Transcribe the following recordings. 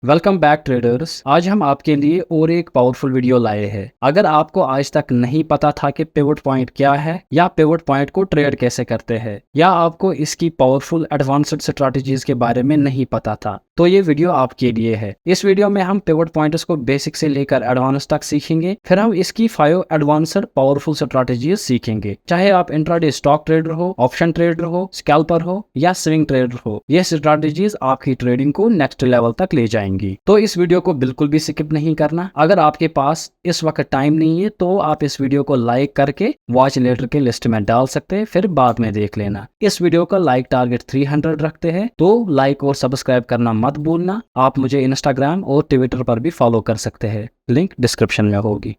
Welcome back traders. आज हम आपके लिए और एक पावरफुल वीडियो लाए हैं। अगर आपको आज तक नहीं पता था कि पिवट पॉइंट क्या है या पिवट पॉइंट को ट्रेड कैसे करते हैं या आपको इसकी पावरफुल एडवांस्ड स्ट्रैटेजीज के बारे में नहीं पता था, तो ये वीडियो आपके लिए है। इस वीडियो में हम पिवट पॉइंट्स को बेसिक से लेकर एडवांस तक सीखेंगे। फिर हम इसकी 5 एडवांस्ड पावरफुल स्ट्रैटेजीज सीखेंगे। चाहे आप इंट्राडे स्टॉक ट्रेडर हो, ऑप्शन ट्रेडर हो, स्कैल्पर हो या स्विंग ट्रेडर हो, ये स्ट्रैटेजीज आपकी ट्रेडिंग को नेक्स्ट लेवल तक ले जाएंगे। तो इस वीडियो को बिल्कुल भी स्किप नहीं करना। अगर आपके पास इस वक्त टाइम नहीं है तो आप इस वीडियो को लाइक करके वॉच लेटर के लिस्ट में डाल सकते हैं, फिर बाद में देख लेना। इस वीडियो का लाइक टारगेट 300 रखते हैं, तो लाइक और सब्सक्राइब करना मत भूलना। आप मुझे इंस्टाग्राम और ट्विटर पर भी फॉलो कर सकते हैं, लिंक डिस्क्रिप्शन में होगी।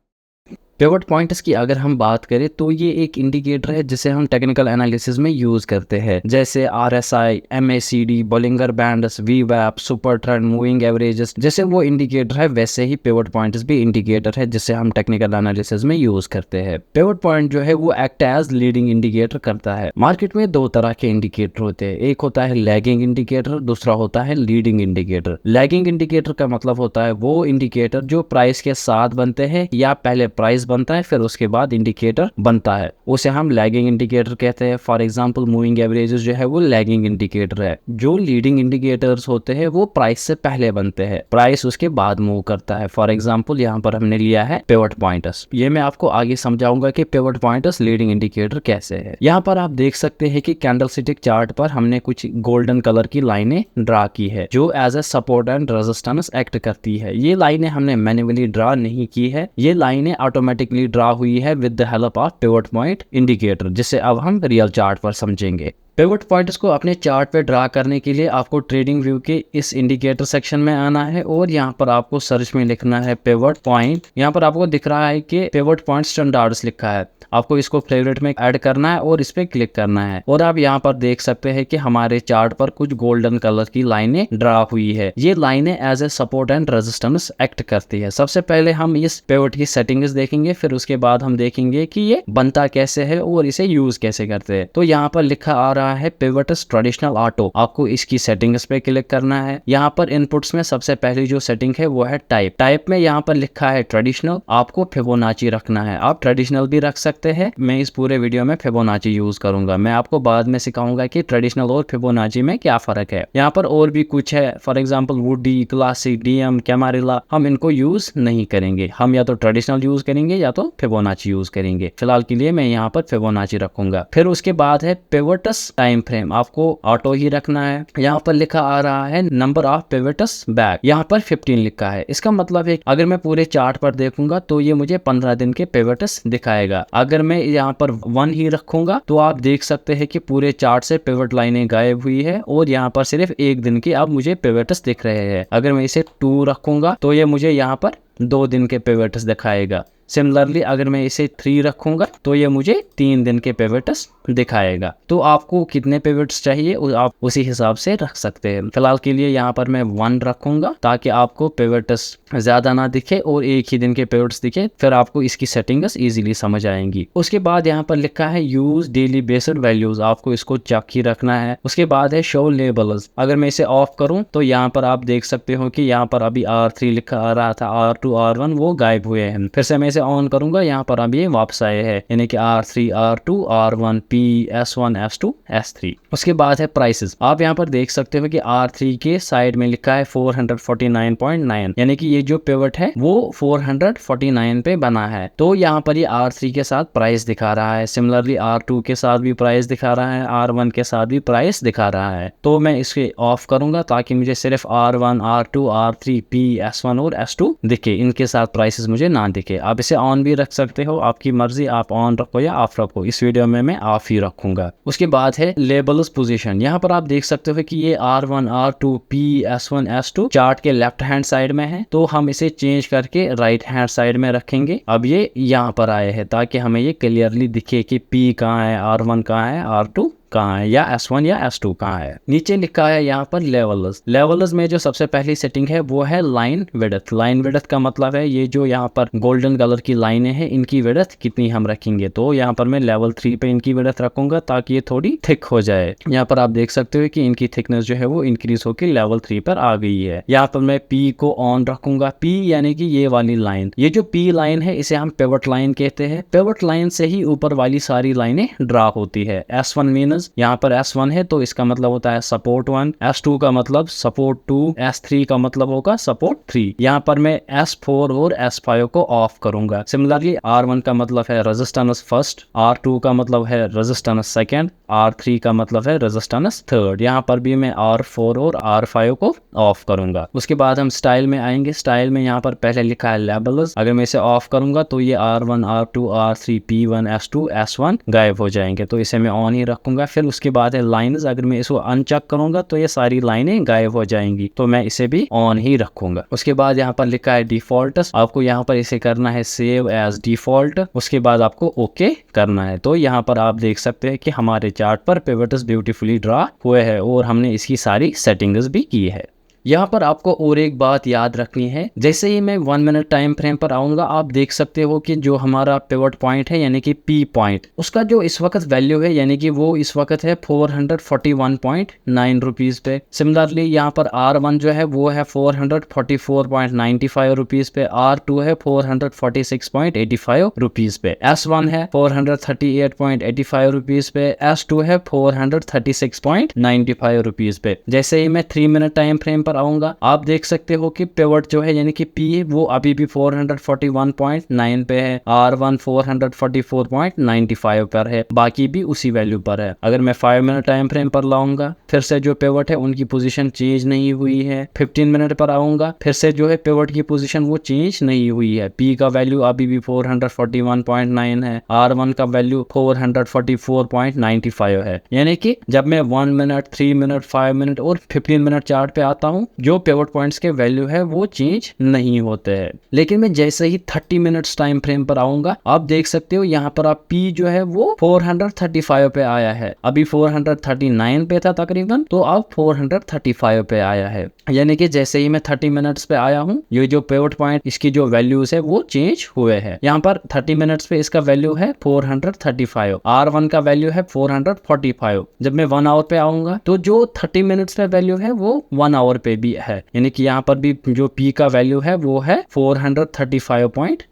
पिवट पॉइंट्स की अगर हम बात करें तो ये एक इंडिकेटर है जिसे हम टेक्निकल एनालिसिस में यूज करते हैं, जैसे RSI, MACD, Bollinger bands, VWAP, super trend, moving averages. जैसे वो इंडिकेटर है वैसे ही पिवट पॉइंट्स भी इंडिकेटर है जिसे हम टेक्निकल एनालिसिस में यूज करते हैं। पिवट पॉइंट जो है वो एक्ट एज लीडिंग इंडिकेटर करता है। मार्केट में दो तरह के इंडिकेटर होते हैं, एक होता है लैगिंग इंडिकेटर, दूसरा होता है लीडिंग इंडिकेटर। लैगिंग इंडिकेटर का मतलब होता है वो इंडिकेटर जो प्राइस के साथ बनते हैं या पहले प्राइस बनता है फिर उसके बाद इंडिकेटर बनता है, उसे हम लैगिंग इंडिकेटर कहते हैं। फॉर एग्जांपल मूविंग एवरेजेस जो है वो लैगिंग इंडिकेटर है। जो लीडिंग इंडिकेटर्स होते हैं वो प्राइस से पहले बनते हैं, प्राइस उसके बाद मूव करता है। फॉर एग्जांपल यहाँ पर हमने लिया है पिवट पॉइंट्स। ये मैं आपको आगे समझाऊंगा कि पिवट पॉइंट्स लीडिंग इंडिकेटर कैसे है। यहाँ पर आप देख सकते हैं कि कैंडलस्टिक चार्ट पर हमने कुछ गोल्डन कलर की लाइनें ड्रा की है जो as a support and resistance act करती है। ये लाइनें हमने मैन्युअली ड्रा नहीं की है, ये लाइनें ऑटोमेटिकली ड्रा हुई है with the help of pivot point indicator, जिसे अब हम रियल चार्ट पर समझेंगे। पिवट पॉइंट्स को अपने चार्ट पे ड्रा करने के लिए आपको ट्रेडिंग व्यू के इस इंडिकेटर सेक्शन में आना है और यहाँ पर आपको सर्च में लिखना है पिवट पॉइंट। यहाँ पर आपको दिख रहा है कि पिवट पॉइंट स्टैंडर्ड्स लिखा है, आपको इसको फेवरेट में ऐड करना है और इस पे क्लिक करना है। और आप यहाँ पर देख सकते हैं कि हमारे चार्ट पर कुछ गोल्डन कलर की लाइनें ड्रा हुई है। ये लाइनें as a support and resistance act करती है। सबसे पहले हम इस पिवट की सेटिंग्स देखेंगे, फिर उसके बाद हम देखेंगे कि ये बनता कैसे है और इसे यूज कैसे करते हैं। तो यहाँ पर लिखा आ रहा है पिवट्स ट्रेडिशनल ऑटो, आपको इसकी सेटिंग्स पे क्लिक करना है। यहाँ पर इनपुट्स में सबसे पहली जो सेटिंग है वो है टाइप में यहाँ पर लिखा है ट्रेडिशनल, आपको फिबोनाची रखना है। आप ट्रेडिशनल भी रख सकते हैं, मैं इस पूरे वीडियो में फिबोनाची यूज करूंगा। मैं आपको बाद में सिखाऊंगा कि ट्रेडिशनल और फिबोनाची में क्या फर्क है। यहाँ पर और भी कुछ है, for example woody, classic, DM, कैमारिला, हम इनको यूज नहीं करेंगे। हम या तो ट्रेडिशनल यूज करेंगे या तो फिबोनाची यूज करेंगे। फिलहाल के लिए मैं यहाँ पर फिबोनाची रखूंगा। फिर उसके बाद है पिवट्स टाइम फ्रेम, आपको ऑटो ही रखना है। यहाँ पर लिखा आ रहा है नंबर ऑफ पिवट्स बैक, यहाँ पर 15 लिखा है। इसका मतलब है अगर मैं पूरे चार्ट पर देखूंगा तो ये मुझे 15 दिन के पिवट्स दिखाएगा। अगर मैं यहाँ पर 1 ही रखूंगा तो आप देख सकते हैं कि पूरे चार्ट से पिवट लाइनें गायब हुई है और यहाँ पर सिर्फ 1 दिन की अब मुझे पिवट्स दिख रहे हैं। अगर मैं इसे 2 रखूंगा तो ये मुझे यहाँ पर 2 दिन के पिवट्स दिखाएगा। सिमिलरली अगर मैं इसे 3 रखूंगा तो ये मुझे 3 दिन के पिवट्स दिखाएगा। तो आपको कितने पिवट्स चाहिए आप उसी हिसाब से रख सकते हैं। फिलहाल के लिए यहाँ पर मैं 1 रखूंगा ताकि आपको पिवट्स ज्यादा ना दिखे और एक ही दिन के पिवट्स दिखे, फिर आपको इसकी सेटिंग्स इजीली समझ आएंगी। उसके बाद यहाँ पर लिखा है यूज डेली बेस्ड वैल्यूज, आपको इसको चेक ही रखना है। उसके बाद है शो लेबल्स, अगर मैं इसे ऑफ करूं तो यहाँ पर आप देख सकते हो कि यहाँ पर अभी R3 लिखा आ रहा था, R2, R1 वो गायब हुए हैं। फिर से मैं इसे ऑन करूंगा, यहाँ पर अभी ये वापस आए हैं, यानी कि R3, R2, R1, P, S1, S2, S3। उसके बाद है प्राइसेस, आप यहाँ पर देख सकते हो कि R3 के साइड में लिखा है 449.9, यानी कि ये जो पिवट है वो 449 पे बना है। तो यहाँ पर ये R3 के साथ प्राइस दिखा रहा है, सिमिलरली R2 के साथ भी प्राइस दिखा रहा है, R1 के साथ भी प्राइस दिखा रहा है। तो मैं इसे ऑफ करूंगा ताकि मुझे सिर्फ R1, R2, R3, P, S1 और S2 दिखे, इनके साथ प्राइसेस मुझे ना दिखे। आप इसे ऑन भी रख सकते हो, आपकी मर्जी, आप ऑन रखो या ऑफ रखो। इस वीडियो में मैं ऑफ ही रखूंगा। उसके बाद है लेबल्स पोजीशन, यहाँ पर आप देख सकते हो कि ये R1, R2, P, S1, S2 chart के लेफ्ट हैंड साइड में है, तो हम इसे चेंज करके राइट हैंड साइड में रखेंगे। अब ये यहाँ पर आए हैं ताकि हमें ये क्लियरली दिखे कि P कहाँ है, R1 कहाँ है, R2 कहाँ है, या S1 या S2 कहाँ है। नीचे लिखा है यहाँ पर लेवल्स। लेवल्स में जो सबसे पहली सेटिंग है वो है लाइन विड्थ। लाइन विड्थ का मतलब है ये जो यहाँ पर गोल्डन कलर की लाइनें हैं इनकी विड्थ कितनी हम रखेंगे। तो यहाँ पर मैं लेवल 3 पे इनकी विड्थ रखूंगा ताकि ये थोड़ी थिक हो जाए। यहाँ पर आप देख सकते हो कि इनकी थिकनेस जो है वो इंक्रीज होकर लेवल 3 पर आ गई है। यहाँ पर मैं P को ऑन रखूंगा। P यानी कि ये वाली लाइन, ये जो P लाइन है इसे हम पिवट लाइन कहते हैं। पिवट लाइन से ही ऊपर वाली सारी लाइनें ड्रा होती है। S1 मीनस यहाँ पर S1 है तो इसका मतलब होता है सपोर्ट 1, S2 का मतलब सपोर्ट 2, S3 का मतलब होगा सपोर्ट 3। यहाँ पर मैं S4 और S5 को ऑफ करूंगा। सिमिलरली R1 का मतलब है रेजिस्टेंस फर्स्ट, R2 का मतलब है रेजिस्टेंस सेकंड, R3 का मतलब है रेजिस्टेंस थर्ड। यहाँ पर भी मैं R4 और R5 को ऑफ करूंगा। उसके बाद हम स्टाइल में आएंगे। स्टाइल में यहाँ पर पहले लिखा है लेबल्स। अगर मैं इसे ऑफ करूंगा तो ये R1, R2, R3, P1, S2, S1 गायब हो जाएंगे, तो इसे मैं ऑन ही रखूंगा। फिर उसके बाद है लाइन्स। अगर मैं इसको अनचेक करूंगा तो ये सारी लाइनें गायब हो जाएंगी, तो मैं इसे भी ऑन ही रखूंगा। उसके बाद यहाँ पर लिखा है डिफॉल्ट। आपको यहाँ पर इसे करना है सेव एज डिफॉल्ट। उसके बाद आपको ओके करना है। तो यहाँ पर आप देख सकते हैं कि हमारे चार्ट पर पिवट्स ब्यूटीफुली ड्रा हुए हैं और हमने इसकी सारी सेटिंग्स भी की है। यहाँ पर आपको और एक बात याद रखनी है, जैसे ही मैं 1 मिनट टाइम फ्रेम पर आऊंगा आप देख सकते हो कि जो हमारा पिवट पॉइंट है यानी कि P पॉइंट, उसका जो इस वक्त वैल्यू है यानी कि वो इस वक्त है 441.9 रुपीज पे। सिमिलरली यहाँ पर R1 जो है वो है 444.95 रुपीज पे, R2 है 446.85 रुपीज पे, S1 है 438.85 रुपीज पे, S2 है 436.95 रुपीज पे। जैसे ही मैं 3 मिनट टाइम फ्रेम पर आऊंगा आप देख सकते हो कि पिवट जो है यानी कि P वो अभी भी 441.9 पे है, R1 444.95 पर है, बाकी भी उसी वैल्यू पर है। अगर मैं 5 मिनट टाइम फ्रेम पर लाऊंगा फिर से जो पिवट है उनकी पोजीशन चेंज नहीं हुई है। 15 मिनट पर आऊंगा फिर से जो है पिवट की पोजीशन वो चेंज नहीं हुई है। P का वैल्यू अभी भी 441.9 है, R1 का वैल्यू 444.95 है। यानी कि जब मैं 1 मिनट, 3 मिनट, 5 मिनट और 15 मिनट चार्ट पे आता हूँ जो पिवट पॉइंट्स के वैल्यू है वो चेंज नहीं होते हैं। लेकिन मैं जैसे ही 30 मिनट्स टाइम फ्रेम पर आऊंगा आप देख सकते हो यहाँ पर आप P जो है वो 435 पे आया है। अभी 439 पे था तकरीबन, तो अब 435 पे आया है। यानी कि जैसे ही मैं 30 मिनट्स पे आया हूँ ये जो पिवट पॉइंट इसकी जो वैल्यूज है वो चेंज हुए हैं। यहाँ पर 30 मिनट्स पे इसका वैल्यू है 435, R1 का वैल्यू है 445। जब मैं 1 आवर पे आऊंगा तो जो 30 मिनट्स पे वैल्यू है वो 1 आवर पे भी है। यानी कि यहाँ पर भी जो P का वैल्यू है वो है 435.8,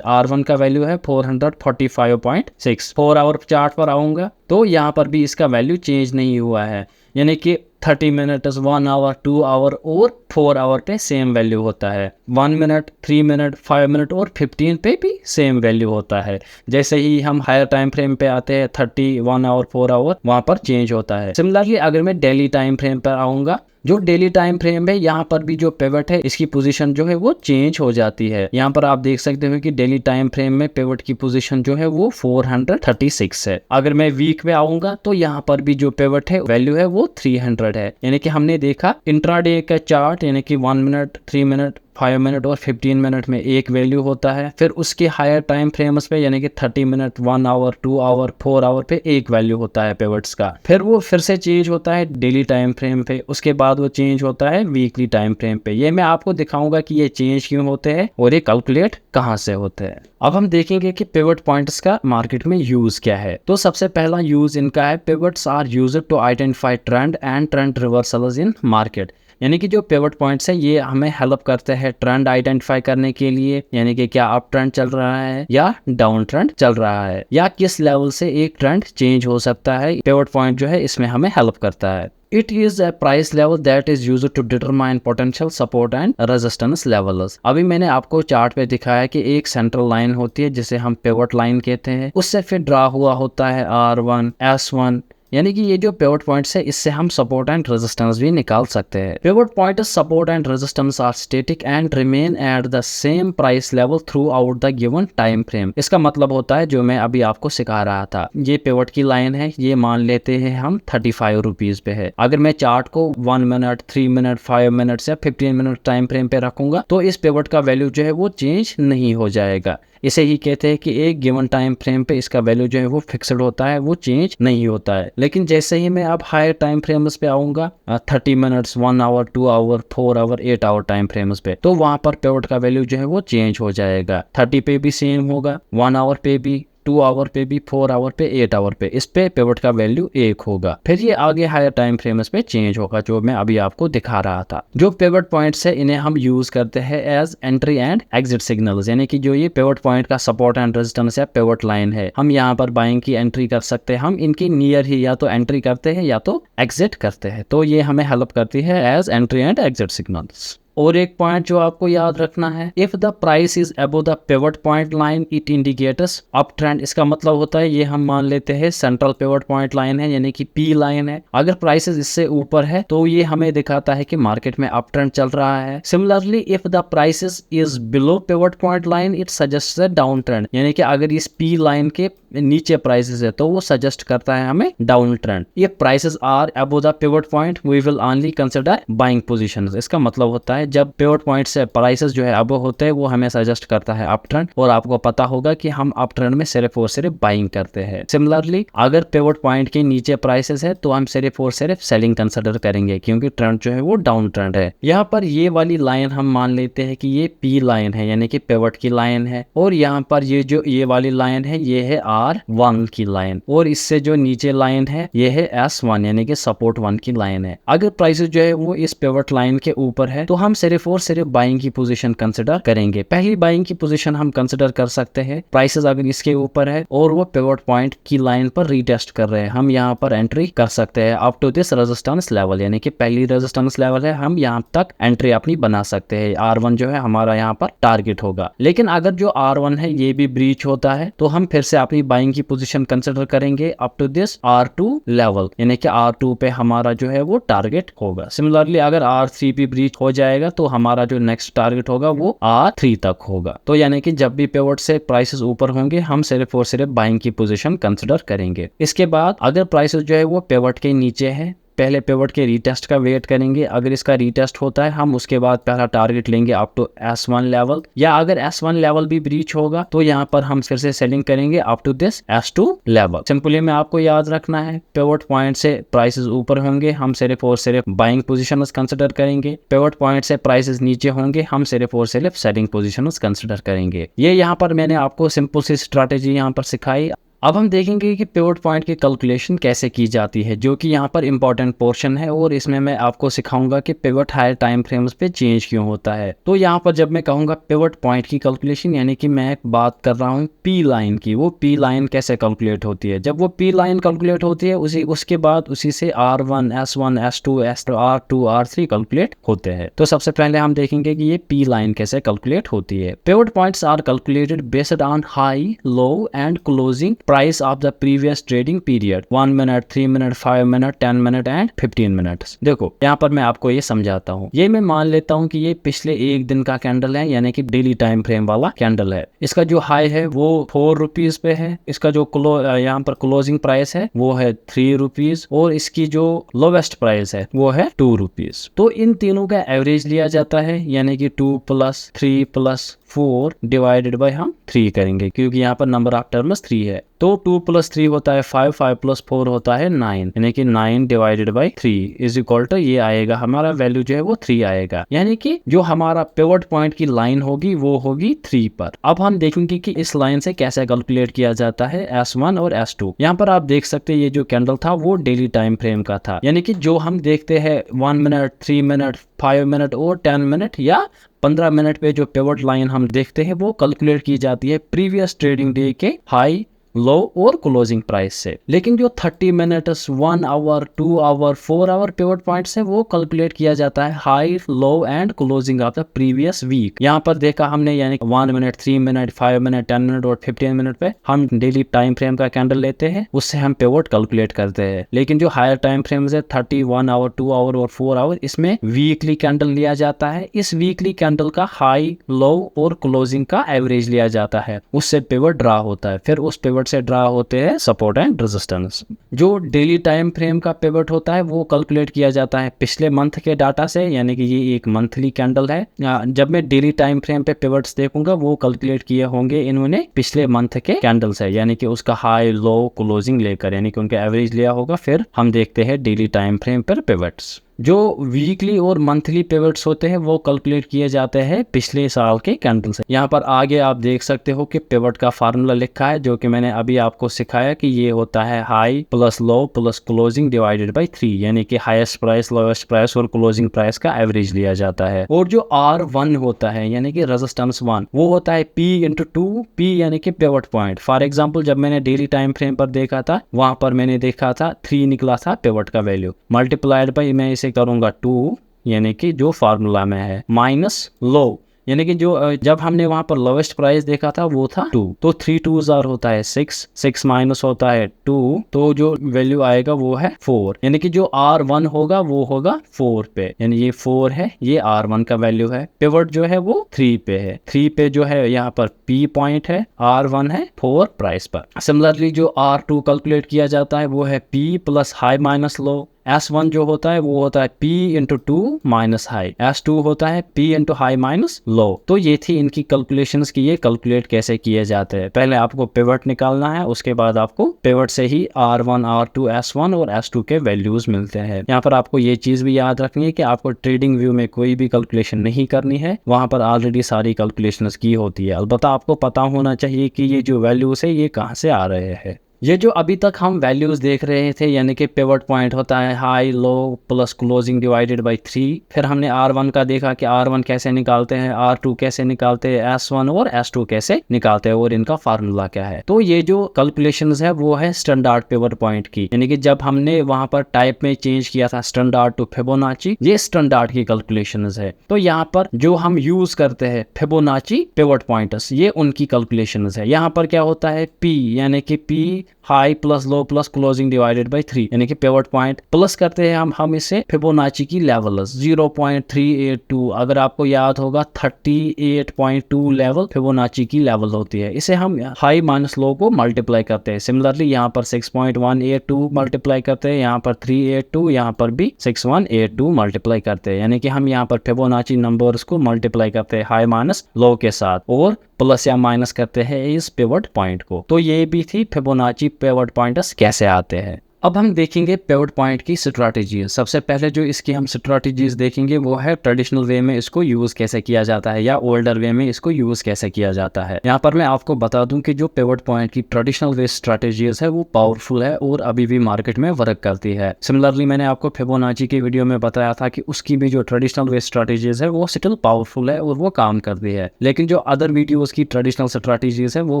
R1 का वैल्यू है 445.6। 4 आवर चार्ट पर आऊंगा तो यहाँ पर भी इसका वैल्यू चेंज नहीं हुआ है। यानी कि 30 मिनट्स, 1 आवर, 2 आवर और 4 आवर पे सेम वैल्यू होता है। 1 मिनट, 3 मिनट, 5 मिनट और 15 पे भी सेम वैल्यू होता है। जैसे ही हम हायर टाइम फ्रेम पे आते हैं 30, 1 आवर, 4 आवर, वहां पर चेंज होता है। सिमिलरली अगर मैं डेली टाइम फ्रेम पर आऊंगा, जो डेली टाइम फ्रेम है यहाँ पर भी जो पिवट है इसकी पोजीशन जो है वो चेंज हो जाती है। यहाँ पर आप देख सकते हो कि डेली टाइम फ्रेम में पिवट की पोजीशन जो है वो 436 है। अगर मैं वीक में आऊंगा तो यहाँ पर भी जो पिवट है वैल्यू है वो 300 है। यानी कि हमने देखा इंट्राडे का चार्ट यानी कि 1 मिनट, 3 मिनट, 5 मिनट और 15 मिनट में एक वैल्यू होता है। फिर उसके हायर टाइम फ्रेम्स पे यानी कि 30 मिनट, 1 आवर, 2 आवर, 4 आवर पे एक वैल्यू होता है पिवट्स का। फिर वो फिर से चेंज होता है डेली टाइम फ्रेम पे, उसके बाद वो चेंज होता है वीकली टाइम फ्रेम पे। ये मैं आपको दिखाऊंगा कि ये चेंज क्यों होते हैं और ये कैलकुलेट कहाँ से होते हैं। अब हम देखेंगे कि पिवट पॉइंट्स का मार्केट में यूज क्या है। तो सबसे पहला यूज इनका है, pivots are used to identify trend and trend reversals in market. यानी कि जो पिवट पॉइंट्स है ये हमें हेल्प करते हैं ट्रेंड आइडेंटिफाई करने के लिए, यानी कि क्या अप ट्रेंड चल रहा है या डाउन ट्रेंड चल रहा है, या किस लेवल से एक ट्रेंड चेंज हो सकता है। पिवट पॉइंट जो है इसमें हमें हेल्प करता है। It is a price level that is used to determine potential support and resistance levels। अभी मैंने आपको चार्ट पे दिखाया कि एक सेंट्रल लाइन होती है जिसे हम पिवट लाइन कहते हैं, उससे फिर ड्रा हुआ होता है R1, S1। यानी कि ये जो पिवट पॉइंट्स है इससे हम सपोर्ट एंड रेजिस्टेंस भी निकाल सकते हैं। Pivot point support and resistance R static and remain at the same price level through out the given time frame. इसका मतलब होता है जो मैं अभी आपको सिखा रहा था, ये पिवट की लाइन है, ये मान लेते हैं हम 35 रुपीज पे है। अगर मैं चार्ट को 1 मिनट, 3 मिनट, 5 मिनट या 15 मिनट टाइम फ्रेम पे रखूंगा तो इस पिवट का वैल्यू जो है वो चेंज नहीं हो जाएगा। इसे ही कहते हैं कि एक गिवन टाइम फ्रेम पे इसका वैल्यू जो है वो फिक्स्ड होता है, वो चेंज नहीं होता है। लेकिन जैसे ही मैं अब हायर टाइम फ्रेम्स पे आऊंगा 30 minutes, 1 hour, 2 hour, 4 hour, 8 hour time frames पे, तो वहां पर पिवट का वैल्यू जो है वो चेंज हो जाएगा। 30 पे भी सेम होगा, 1 आवर पे भी, 2 आवर पे भी, 4 आवर पे, 8 आवर पे, इस पे पिवट का वैल्यू 1 होगा। फिर ये आगे हायर टाइम फ्रेम्स पे चेंज होगा, जो मैं अभी आपको दिखा रहा था। जो पिवट पॉइंट्स है इन्हें हम यूज करते हैं as entry and exit signals, यानी कि जो ये पिवट पॉइंट का सपोर्ट एंड रेजिस्टेंस या पिवट लाइन है, हम यहाँ पर बाइंग की एंट्री कर सकते हैं। हम इनकी नियर ही या तो एंट्री करते हैं या तो एग्जिट करते हैं, तो ये हमें हेल्प करती है as entry and exit signals. और एक पॉइंट जो आपको याद रखना है, if the price is above the pivot point line it indicates up trend. इसका मतलब होता है, ये हम मान लेते हैं सेंट्रल पिवट पॉइंट लाइन है, यानी कि पी लाइन है। अगर प्राइसेस इससे ऊपर है तो ये हमें दिखाता है कि मार्केट में अप ट्रेंड चल रहा है। Similarly if the prices is below pivot point line it suggest a down trend, यानी कि अगर इस पी लाइन के नीचे प्राइसेस है तो वो सजेस्ट करता है हमें down trend. If prices are above the pivot point we will only consider buying positions. इसका मतलब होता है जब पिवट पॉइंट से प्राइसेस जो है अबव होते हैं वो हमें सजेस्ट करता है अप ट्रेंड, और आपको पता होगा कि हम अप ट्रेंड में सिर्फ और सिर्फ बाइंग करते हैं। सिमिलरली अगर पिवट पॉइंट के नीचे प्राइसेस है तो हम सिर्फ और सिर्फ सेलिंग कंसिडर करेंगे, क्योंकि ट्रेंड जो है वो डाउन ट्रेंड है। यहाँ पर ये वाली लाइन हम मान लेते हैं कि ये पी लाइन है, यानी कि पिवट की लाइन है, और यहाँ पर ये वाली लाइन है ये है R1 की लाइन, और इससे जो नीचे लाइन है ये है S1 यानी कि सपोर्ट 1 की लाइन है। अगर प्राइसेस जो है वो इस पिवट लाइन के ऊपर है तो हम सिर्फ और सिर्फ बाइंग की पोजीशन कंसिडर करेंगे। पहली बाइंग की पोजीशन हम कंसिडर कर सकते हैं, प्राइसेस अगर इसके ऊपर है और वो पिवट पॉइंट की लाइन पर रीटेस्ट कर रहे हैं, हम यहाँ पर एंट्री कर सकते हैं up to this resistance level, यानी कि पहली रेजिस्टेंस लेवल है, हम यहाँ तक एंट्री अपनी बना सकते हैं। R1 जो है हमारा यहाँ पर टारगेट होगा। लेकिन अगर जो R1 है ये भी ब्रीच होता है तो हम फिर से अपनी बाइंग की पोजीशन कंसिडर करेंगे up to this R2 level, यानी कि R2 पे हमारा जो है वो टारगेट होगा। सिमिलरली अगर R3 भी ब्रीच हो जाएगा तो हमारा जो नेक्स्ट टारगेट होगा वो R3 तक होगा। तो यानी कि जब भी पिवट से प्राइसेस ऊपर होंगे हम सिर्फ और सिर्फ बाइंग की पोजीशन कंसिडर करेंगे। इसके बाद अगर प्राइसेस जो है वो पिवट के नीचे है, पहले पिवट के रीटेस्ट का वेट करेंगे। अगर इसका रीटेस्ट होता है हम उसके बाद पहला टारगेट लेंगे अप टू S1 लेवल, या अगर S1 लेवल भी ब्रीच होगा तो यहाँ पर हम फिर से सेलिंग करेंगे up to this S2 level. Simply में आपको याद रखना है, पिवट पॉइंट से प्राइसेस ऊपर होंगे हम सिर्फ और सिर्फ बाइंग पोजीशंस कंसिडर करेंगे, पिवट पॉइंट से प्राइसेस नीचे होंगे हम सिर्फ और सिर्फ सेलिंग पोजीशंस कंसिडर करेंगे। ये यहाँ पर मैंने आपको सिंपल सी स्ट्रैटेजी यहाँ पर सिखाई। अब हम देखेंगे कि पिवट पॉइंट की कैलकुलेशन कैसे की जाती है, जो कि यहाँ पर इंपॉर्टेंट पोर्शन है, और इसमें मैं आपको सिखाऊंगा कि पिवट हायर टाइम फ्रेम्स पे चेंज क्यों होता है। तो यहाँ पर जब मैं कहूँगा पिवट पॉइंट की कैलकुलेशन, यानी कि मैं बात कर रहा हूँ पी लाइन की, वो पी लाइन कैसे कैलकुलेट होती है। जब वो पी लाइन कैलकुलेट होती है उसके बाद उसी से R1, S1, S2, R2, R3 calculate होते हैं। तो सबसे पहले हम देखेंगे कि ये पी लाइन कैसे कैलकुलेट होती है। Pivot points are calculated based on high, low and closing price of the previous trading period, 1 minute, 3 minute, 5 minute, 10 minute and 15 minutes. देखो यहाँ पर मैं आपको ये समझाता हूँ। ये मैं मान लेता हूँ कि ये पिछले एक दिन का कैंडल है, यानी कि डेली टाइम फ्रेम वाला कैंडल है। इसका जो हाई है वो 4 रुपीज पे है, इसका जो यहाँ पर क्लोजिंग प्राइस है वो है 3 रुपीज, और इसकी जो लोवेस्ट प्राइस है वो है 2 रुपीज। तो इन तीनों का एवरेज लिया जाता है, यानी कि 2 + 3 + 4 डिवाइडेड बाय हम 3 करेंगे, क्योंकि यहाँ पर नंबर ऑफ टर्म्स 3 है। तो 2 + 3 होता है 5, 5 + 4 होता है 9, यानी कि 9 divided by 3 is equal to ये आएगा, हमारा वैल्यू जो है वो 3 आएगा, यानी कि जो हमारा पिवट पॉइंट की लाइन होगी वो होगी 3 पर। अब हम देखेंगे कि इस लाइन से कैसे कैलकुलेट किया जाता है S1 और S2। यहाँ पर आप देख सकते हैं ये जो कैंडल था वो डेली टाइम फ्रेम का था, यानी कि जो हम देखते हैं 1 मिनट, 3 मिनट, 5 मिनट और 10 मिनट या 15 मिनट पे जो पिवट लाइन हम देखते हैं वो कैलकुलेट की जाती है प्रीवियस ट्रेडिंग डे के हाई, लो और क्लोजिंग प्राइस से। लेकिन जो 30 minutes, 1 hour, 2 hour, 4 hour pivot point से वो कैलकुलेट किया जाता है high, low and closing of the previous week. यहाँ पर देखा हमने, यानी 1 मिनट, 3 मिनट, 5 मिनट, 10 मिनट और 15 मिनट पे हम डेली टाइम फ्रेम का कैंडल लेते हैं, उससे हम पिवट कैलकुलेट करते हैं। लेकिन जो हायर टाइम फ्रेम है 30, 1 आवर, 2 आवर और 4 आवर, इसमें वीकली कैंडल लिया जाता है। इस वीकली कैंडल का हाई, लो और क्लोजिंग का एवरेज लिया जाता है, उससे पिवट ड्रा होता है। फिर उस पिवट पिवट से ड्रा होते हैं सपोर्ट एंड रेजिस्टेंस। जो डेली टाइम फ्रेम का पिवट होता है वो कैलकुलेट किया जाता है पिछले मंथ के डाटा से, यानी कि ये एक मंथली कैंडल है। जब मैं डेली टाइम फ्रेम पे पिवट्स देखूंगा वो कैलकुलेट किए होंगे इन्होंने पिछले मंथ के कैंडल से, यानी कि उसका हाई लो क्लोजिंग लेकर, यानी कि उनका एवरेज लिया होगा, फिर हम देखते हैं डेली टाइम फ्रेम पर पिवट्स। जो वीकली और मंथली पिवट्स होते हैं वो कैलकुलेट किए जाते हैं पिछले साल के कैंडल से। यहाँ पर आगे आप देख सकते हो कि पिवट का फार्मूला लिखा है, जो कि मैंने अभी आपको सिखाया कि ये होता है high plus low plus closing divided by 3, यानी कि हाईएस्ट प्राइस, लोएस्ट प्राइस और क्लोजिंग प्राइस का एवरेज लिया जाता है। और जो R1 होता है यानी कि रेजिस्टेंस 1, वो होता है P इंटू 2, P यानी कि पिवट पॉइंट। फॉर एग्जाम्पल जब मैंने डेली टाइम फ्रेम पर देखा था वहां पर मैंने देखा था 3 निकला था पिवट का वैल्यू, मल्टीप्लाइड बाय मैं इसे करूंगा 2, यानी कि जो फार्मूला में है, माइनस लो, यानी कि जो जब हमने वहां पर लोवेस्ट प्राइस देखा था वो था 2, तो 3 2s होता है 6, 6 माइनस होता है 2, तो जो वैल्यू आएगा वो है 4, यानी कि जो R1 होगा वो होगा 4 पे, यानी ये 4 है, ये R1 का वैल्यू है। पिवट जो है वो 3 पे है, 3 पे जो है यहाँ पर P पॉइंट है, R1 है 4 प्राइस पर। सिमिलरली जो R2 कैलकुलेट किया जाता है वो है P plus high minus low. S1 जो होता है वो होता है P into 2 minus high, S2 होता है P into high minus low. तो ये थी इनकी कैलकुलेशंस की, ये कैलकुलेट कैसे किए जाते हैं। पहले आपको पिवट निकालना है, उसके बाद आपको पिवट से ही R1, R2, S1 और S2 के वैल्यूज मिलते हैं। यहाँ पर आपको ये चीज भी याद रखनी है कि आपको ट्रेडिंग व्यू में कोई भी कैलकुलेशन नहीं करनी है, वहां पर ऑलरेडी सारी कैलकुलेशंस की होती है। अलबत्ता आपको पता होना चाहिए कि ये जो वैल्यूज है ये कहाँ से आ रहे हैं। ये जो अभी तक हम वैल्यूज देख रहे थे, यानी कि पिवट पॉइंट होता है high low plus closing divided by 3, फिर हमने R1 का देखा कि R1 कैसे निकालते हैं, R2 कैसे निकालते हैं, S1 और S2 कैसे निकालते हैं और इनका फार्मूला क्या है। तो ये जो कैलकुलेशंस है वो है स्टैंडर्ड पिवट पॉइंट की, यानी कि जब हमने वहां पर टाइप में चेंज किया था स्टैंडर्ड टू फिबोनाची, ये स्टैंडर्ड की कैलकुलेशंस है। तो यहाँ पर जो हम यूज करते हैं फिबोनाची पिवट पॉइंट्स, ये उनकी कैलकुलेशंस है। यहाँ पर क्या होता है P, यानी कि P high plus low plus closing divided by 3, यानी कि पिवट पॉइंट प्लस करते हैं हम इसे फिबोनाची की लेवल्स 0.382। अगर आपको याद होगा 38.2 लेवल फिबोनाची की लेवल होती है, इसे हम हाई माइनस लो को मल्टीप्लाई करते हैं। सिमिलरली यहाँ पर 6.182 मल्टीप्लाई करते हैं, यहाँ पर 382, यहाँ पर भी 6182 मल्टीप्लाई करते हैं, यानी कि हम यहाँ पर फिबोनाची नंबर्स को मल्टीप्लाई करते हैं हाई माइनस लो के साथ और प्लस या माइनस करते हैं इस पिवट पॉइंट को। तो ये भी थी फिबोनाची पिवट पॉइंट्स कैसे आते हैं। अब हम देखेंगे पिवट पॉइंट की स्ट्रैटेजी। सबसे पहले जो इसकी हम स्ट्रैटेजीज देखेंगे वो है ट्रेडिशनल वे में इसको यूज कैसे किया जाता है या ओल्डर वे में इसको यूज कैसे किया जाता है। यहाँ पर मैं आपको बता दूं कि जो पिवट पॉइंट की ट्रेडिशनल वे स्ट्रैटेजीज है वो पावरफुल है और अभी भी मार्केट में वर्क करती है। सिमिलरली मैंने आपको फिबोनाची की वीडियो में बताया था कि उसकी भी जो ट्रेडिशनल वे स्ट्रैटेजीज है वो स्टिल पावरफुल है और वो काम करती है, लेकिन जो अदर वीडियोज की ट्रेडिशनल स्ट्रैटेजीज है वो